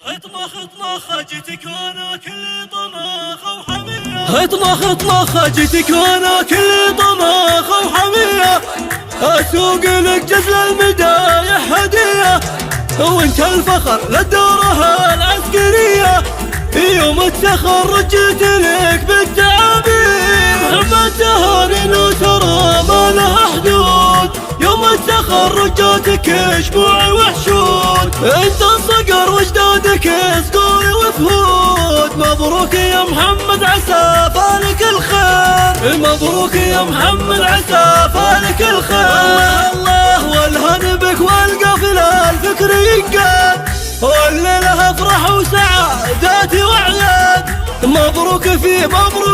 اطلخ جيتك وانا كل طماخ وحمية. اطلخ جيتك وانا كل طماخ وحمية. اسوق لك جزل المدايح هدية وانت الفخر للدورة العسكرية. يوم التخرج جيت لك بالتعابير محمد تهاني وترى ما لها حدود. يوم التخرج جاتك شموع وحشود انت الصقر واجدادك صقور وفهود. مبروك يا محمد عسى فالك الخير. مبروك يا محمد عسى فالك الخير. الله والهن بك والقافله الفكر ينقاد والليله افرح وسعادات واعياد. مبروك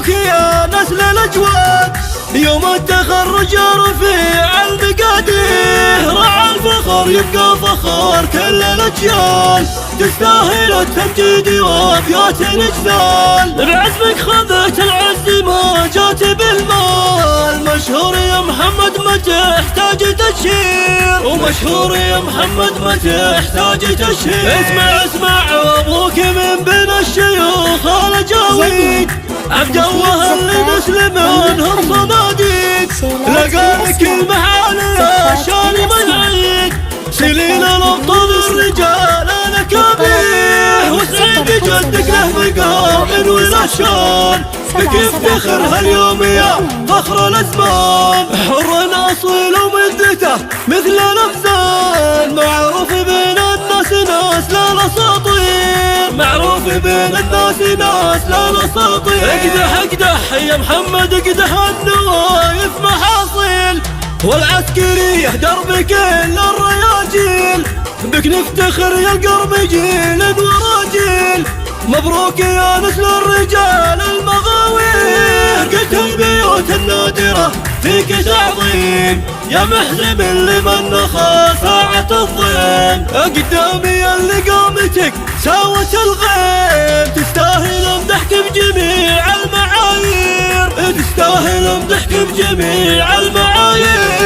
يا نسل الاجواد. يوم التخرج يا رفيع المقادير رعى الفخر يبقى فخر كل الاجيال. تستاهل التمجيد وابيات نجزال بعزمك خذت العز ما جات بالمال. مشهور يا محمد ما تحتاج تشهير ومشهور يا محمد ما تحتاج تشهير. اسمع وابوك من بين الشيوخ الجاويد عبد الله اللي مسلمينهم صناديق. لقالك المحالي عشان منعيد سليل الابطال الرجال الاكابير. وسعيد جدك له مقام ولا شان بك يفتخر هاليوم يا فخر الازمان. حر اصيل ومدته مثل الافزان معروف بين الناس ناس لا الاساطير. معروف بين الناس ناس لا الاساطير. اقدح يا محمد اقدح النوايف محاصيل والعسكريه درب كل الرياجيل. بك نفتخر يا القرب جيل ورا جيل. مبروك يا نسل الرجال المغاوير. قلت البيوت النادرة فيك تعظيم يا محزم اللي من ساعة الضيم. قدامي اللي قامتك ساوت الغيم. تستاهل امدحك بجميع المعايير. تستاهل امدحك بجميع المعايير.